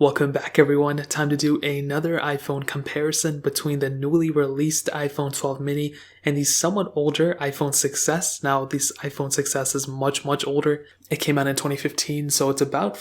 Welcome back everyone, time to do another iPhone comparison between the newly released iPhone 12 mini and the somewhat older iPhone 6s. Now this iPhone 6s is much older. It came out in 2015, so it's about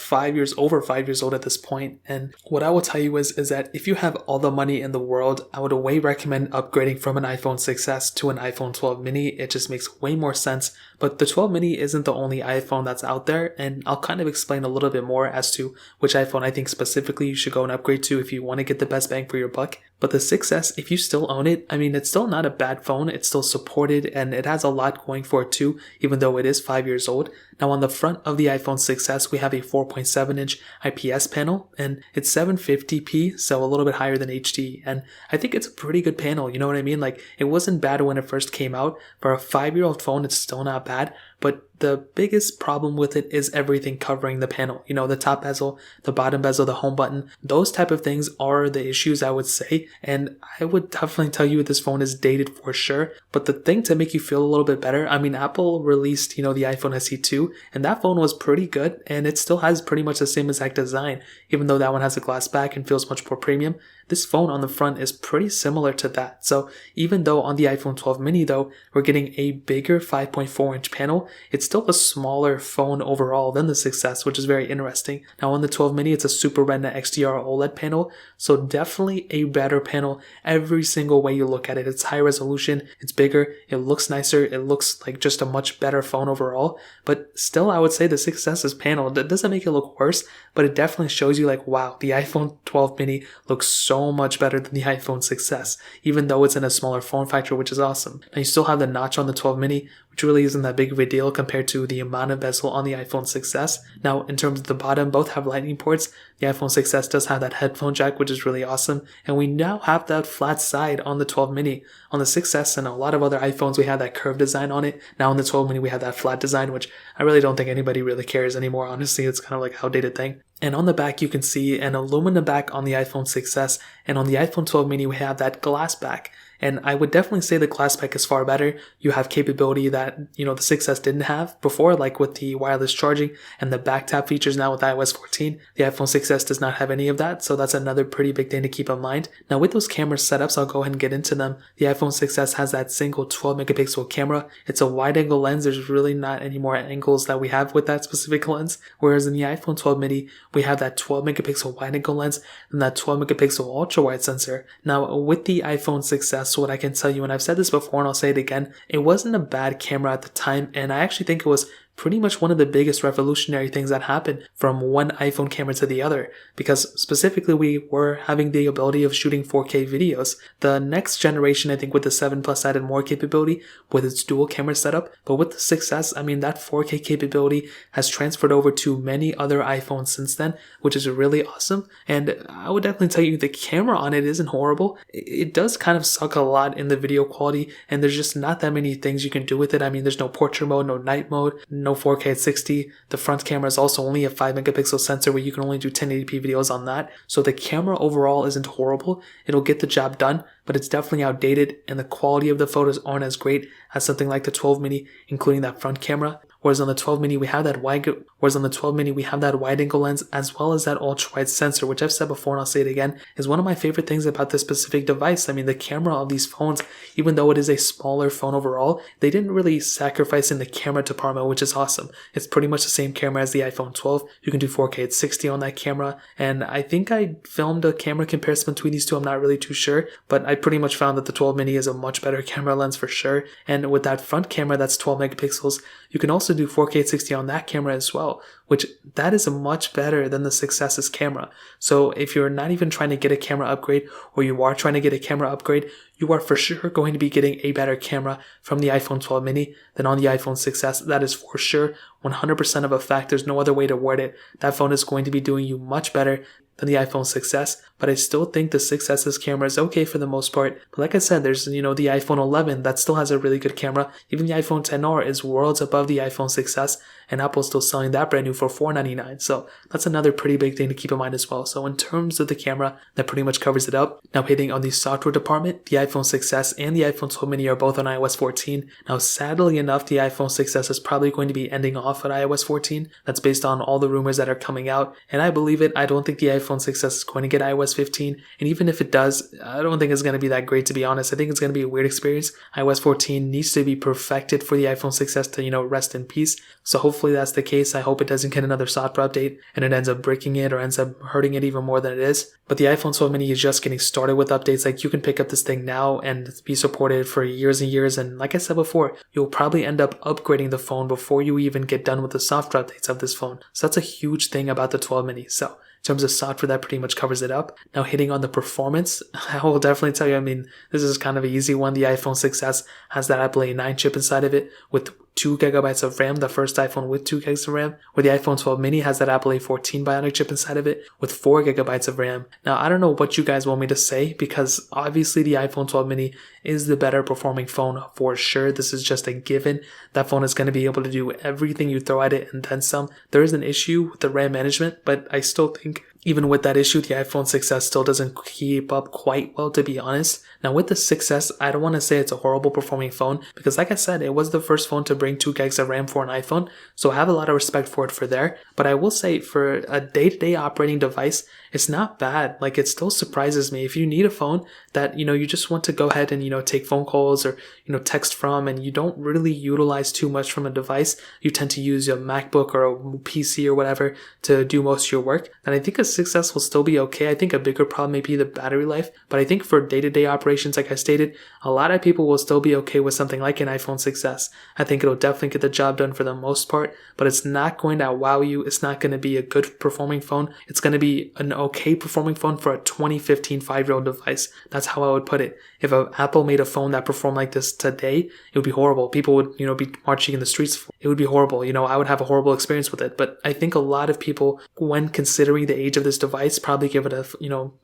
over 5 years old at this point. And what I will tell you is that if you have all the money in the world, I would way recommend upgrading from an iPhone 6s to an iPhone 12 mini. It just makes way more sense. But the 12 mini isn't the only iPhone that's out there, and I'll kind of explain a little bit more as to which iPhone I think specifically you should go and upgrade to if you want to get the best bang for your buck. But the 6s, if you still own it, I mean, it's still not a bad phone. It's still supported and it has a lot going for it too, even though it is 5 years old. Now on the front of the iPhone 6s, we have a 4.7-inch IPS panel and it's 750p, so a little bit higher than HD. And I think it's a pretty good panel, you know what I mean? Like, it wasn't bad when it first came out. For a 5-year-old phone, it's still not bad. But the biggest problem with it is everything covering the panel. You know, the top bezel, the bottom bezel, the home button. Those type of things are the issues, I would say. And I would definitely tell you this phone is dated for sure. But the thing to make you feel a little bit better, I mean, Apple released, the iPhone SE 2, and that phone was pretty good. And it still has pretty much the same exact design, even though that one has a glass back and feels much more premium. This phone on the front is pretty similar to that. So even though on the iPhone 12 mini though, we're getting a bigger 5.4-inch panel, it's still a smaller phone overall than the 6s, which is very interesting. Now on the 12 mini, it's a Super Retina XDR OLED panel, so definitely a better panel every single way you look at it. It's high resolution, it's bigger, it looks nicer, it looks like just a much better phone overall. But still, I would say the 6s's panel, that doesn't make it look worse, but it definitely shows you like, wow, the iPhone 12 mini looks so much better than the iPhone 6s, even though it's in a smaller form factor, which is awesome. Now you still have the notch on the 12 mini, which really isn't that big of a deal compared to the amount of bezel on the iPhone 6s. Now, in terms of the bottom, both have lightning ports. The iPhone 6s does have that headphone jack, which is really awesome. And we now have that flat side on the 12 mini. On the 6s and a lot of other iPhones, we have that curved design on it. Now on the 12 mini, we have that flat design, which I really don't think anybody really cares anymore. Honestly, it's kind of like an outdated thing. And on the back, you can see an aluminum back on the iPhone 6s. And on the iPhone 12 mini, we have that glass back. And I would definitely say the glass back is far better. You have capability that, the 6s didn't have before, like with the wireless charging and the back tap features now with iOS 14. The iPhone 6s does not have any of that, so that's another pretty big thing to keep in mind. Now with those camera setups, I'll go ahead and get into them. The iPhone 6s has that single 12 megapixel camera. It's a wide angle lens. There's really not any more angles that we have with that specific lens. Whereas in the iPhone 12 mini, we have that 12 megapixel wide angle lens and that 12 megapixel ultra wide sensor. Now with the iPhone 6s, what I can tell you, and I've said this before and I'll say it again, it wasn't a bad camera at the time, and I actually think it was pretty much one of the biggest revolutionary things that happened from one iPhone camera to the other, because specifically we were having the ability of shooting 4K videos. The next generation, I think with the 7 Plus added more capability with its dual camera setup, but with the 6s, I mean, that 4K capability has transferred over to many other iPhones since then, which is really awesome. And I would definitely tell you the camera on it isn't horrible. It does kind of suck a lot in the video quality, and there's just not that many things you can do with it. I mean, there's no portrait mode, no night mode, no 4K at 60. The front camera is also only a 5 megapixel sensor where you can only do 1080p videos on that. So the camera overall isn't horrible. It'll get the job done, but it's definitely outdated and the quality of the photos aren't as great as something like the 12 mini, including that front camera. Whereas on the 12 mini, we have that wide angle lens as well as that ultra wide sensor, which I've said before and I'll say it again, is one of my favorite things about this specific device. I mean, the camera of these phones, even though it is a smaller phone overall, they didn't really sacrifice in the camera department, which is awesome. It's pretty much the same camera as the iPhone 12. You can do 4K at 60 on that camera. And I think I filmed a camera comparison between these two. I'm not really too sure, but I pretty much found that the 12 mini is a much better camera lens for sure. And with that front camera, that's 12 megapixels. You can also do 4K at 60 on that camera as well, which that is much better than the 6s's camera. So if you're not even trying to get a camera upgrade, or you are trying to get a camera upgrade, you are for sure going to be getting a better camera from the iPhone 12 mini than on the iPhone 6s. That is for sure 100% of a fact. There's no other way to word it. That phone is going to be doing you much better than the iPhone 6s, but I still think the 6s's camera is okay for the most part. But like I said, there's, the iPhone 11 that still has a really good camera. Even the iPhone XR is worlds above the iPhone 6s, and Apple's still selling that brand new for $499. So that's another pretty big thing to keep in mind as well. So in terms of the camera, that pretty much covers it up. Now hitting on the software department, the iPhone 6s and the iPhone 12 mini are both on iOS 14. Now sadly enough, the iPhone 6s is probably going to be ending off at iOS 14. That's based on all the rumors that are coming out, and I believe it. I don't think the iPhone 6s is going to get iOS 15, and even if it does, I don't think it's going to be that great, to be honest. I think it's going to be a weird experience. iOS 14 needs to be perfected for the iPhone 6s to, rest in peace. So hopefully that's the case. I hope it doesn't get another software update and it ends up breaking it or ends up hurting it even more than it is. But the iPhone 12 mini is just getting started with updates. Like, you can pick up this thing now and be supported for years and years. And like I said before, you'll probably end up upgrading the phone before you even get done with the software updates of this phone. So that's a huge thing about the 12 mini. So in terms of software, that pretty much covers it up. Now hitting on the performance, I will definitely tell you, this is kind of an easy one. The iPhone 6s has that Apple A9 chip inside of it with 2 gigabytes of RAM, the first iPhone with 2 gigs of RAM, where the iPhone 12 mini has that Apple A14 Bionic chip inside of it with 4 gigabytes of RAM. Now, I don't know what you guys want me to say, because obviously the iPhone 12 mini is the better performing phone for sure. This is just a given. That phone is going to be able to do everything you throw at it and then some. There is an issue with the RAM management, but I still think even with that issue, the iPhone 6s still doesn't keep up quite well, to be honest. Now with the 6s, I don't want to say it's a horrible performing phone, because like I said, it was the first phone to bring 2 gigs of RAM for an iPhone, so I have a lot of respect for it for there. But I will say, for a day-to-day operating device, it's not bad. Like, it still surprises me. If you need a phone that, you just want to go ahead and, take phone calls or, text from, and you don't really utilize too much from a device, you tend to use your MacBook or a PC or whatever to do most of your work, then I think a 6s will still be okay. I think a bigger problem may be the battery life, but I think for day-to-day operations, like I stated, a lot of people will still be okay with something like an iPhone 6s. I think it'll definitely get the job done for the most part, but it's not going to wow you. It's not going to be a good performing phone. It's going to be an okay performing phone for a 2015 5-year-old device. That's how I would put it. If Apple made a phone that performed like this today, it would be horrible. People would, be marching in the streets. It would be horrible. I would have a horrible experience with it. But I think a lot of people, when considering the age of this device, probably give it a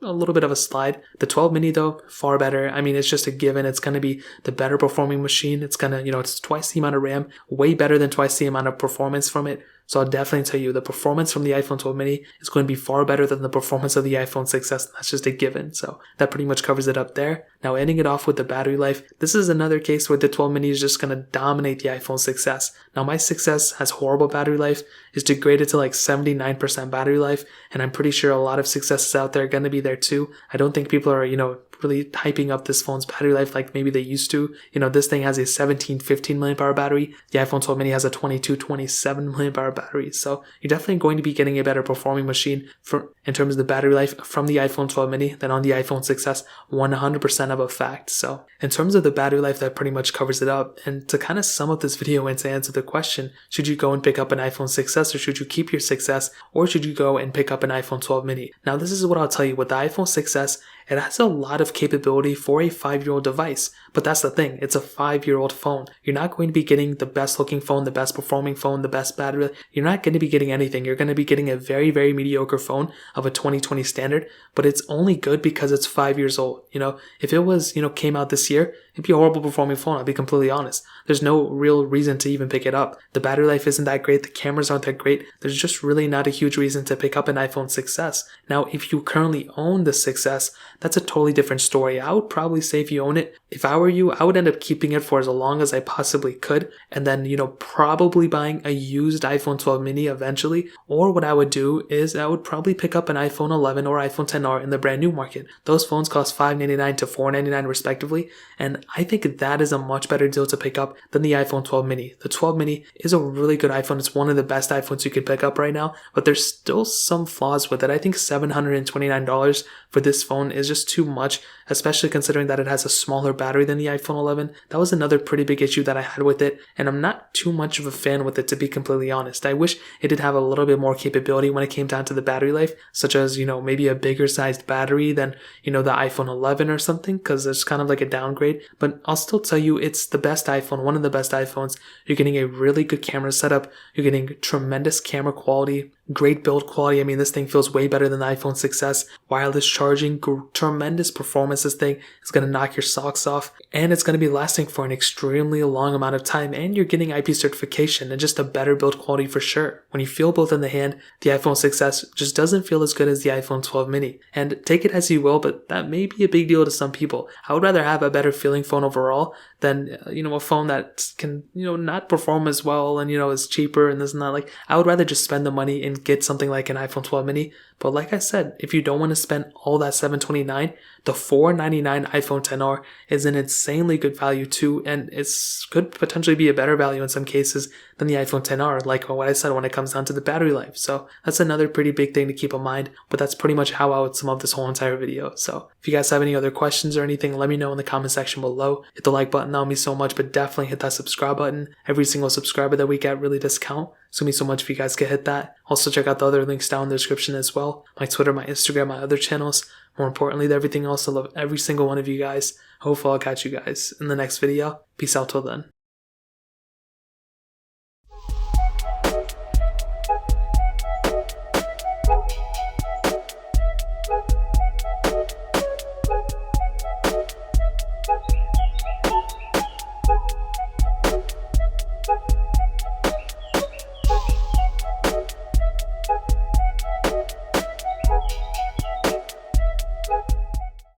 little bit of a slide. The 12 mini though, far better. It's just a given. It's going to be the better performing machine. It's going to, it's twice the amount of RAM, way better than twice the amount of performance from it. So I'll definitely tell you, the performance from the iPhone 12 mini is going to be far better than the performance of the iPhone 6s. That's just a given. So that pretty much covers it up there. Now ending it off with the battery life, this is another case where the 12 mini is just going to dominate the iPhone 6s. Now my 6s has horrible battery life, is degraded to like 79% battery life, and I'm pretty sure a lot of 6s out there are going to be there too. I don't think people are, really hyping up this phone's battery life like maybe they used to. This thing has a 15 milliamp hour battery. The iPhone 12 mini has a 27 milliamp hour battery. So you're definitely going to be getting a better performing machine in terms of the battery life from the iPhone 12 mini than on the iPhone 6s, 100% of a fact. So in terms of the battery life, that pretty much covers it up. And to kind of sum up this video and to answer the question, should you go and pick up an iPhone 6s, or should you keep your 6s, or should you go and pick up an iPhone 12 mini? Now this is what I'll tell you. With the iPhone 6s, it has a lot of capability for a 5-year-old device, but that's the thing. It's a 5-year-old phone. You're not going to be getting the best looking phone, the best performing phone, the best battery. You're not going to be getting anything. You're going to be getting a very, very mediocre phone of a 2020 standard, but it's only good because it's 5 years old. If it was, came out this year, it'd be a horrible performing phone. I'll be completely honest. There's no real reason to even pick it up. The battery life isn't that great. The cameras aren't that great. There's just really not a huge reason to pick up an iPhone 6s. Now, if you currently own the 6s, that's a totally different story. I would probably say, if you own it, if I were you, I would end up keeping it for as long as I possibly could, and then, probably buying a used iPhone 12 mini eventually. Or what I would do is I would probably pick up an iPhone 11 or iPhone 10R in the brand new market. Those phones cost $599 to $499 respectively, and I think that is a much better deal to pick up than the iPhone 12 mini. The 12 mini is a really good iPhone. It's one of the best iPhones you could pick up right now, but there's still some flaws with it. I think $729 for this phone is just too much, especially considering that it has a smaller battery than the iPhone 11. That was another pretty big issue that I had with it, and I'm not too much of a fan with it, to be completely honest. I wish it did have a little bit more capability when it came down to the battery life, such as, maybe a bigger sized battery than, the iPhone 11 or something, because it's kind of like a downgrade. But I'll still tell you, it's the best iPhone, one of the best iPhones. You're getting a really good camera setup. You're getting tremendous camera quality. great build quality. I mean, this thing feels way better than the iPhone 6s. Wireless charging, tremendous performance. This thing is going to knock your socks off, and it's going to be lasting for an extremely long amount of time, and you're getting IP certification and just a better build quality for sure. When you feel both in the hand, the iPhone 6s just doesn't feel as good as the iPhone 12 mini. And take it as you will, but that may be a big deal to some people. I would rather have a better feeling phone overall than, a phone that can, not perform as well and, is cheaper and this and that. Like, I would rather just spend the money and get something like an iPhone 12 mini. But like I said, if you don't want to spend all that $729, the $499 iPhone XR is an insanely good value too, and could potentially be a better value in some cases than the iPhone XR, like what I said when it comes down to the battery life. So that's another pretty big thing to keep in mind, but that's pretty much how I would sum up this whole entire video. So if you guys have any other questions or anything, let me know in the comment section below. Hit the like button, that would mean so much, but definitely hit that subscribe button. Every single subscriber that we get really does count. So it means so much if you guys could hit that. Also check out the other links down in the description as well. My Twitter, my Instagram, my other channels. More importantly, everything else. I love every single one of you guys. Hopefully I'll catch you guys in the next video. Peace out till then.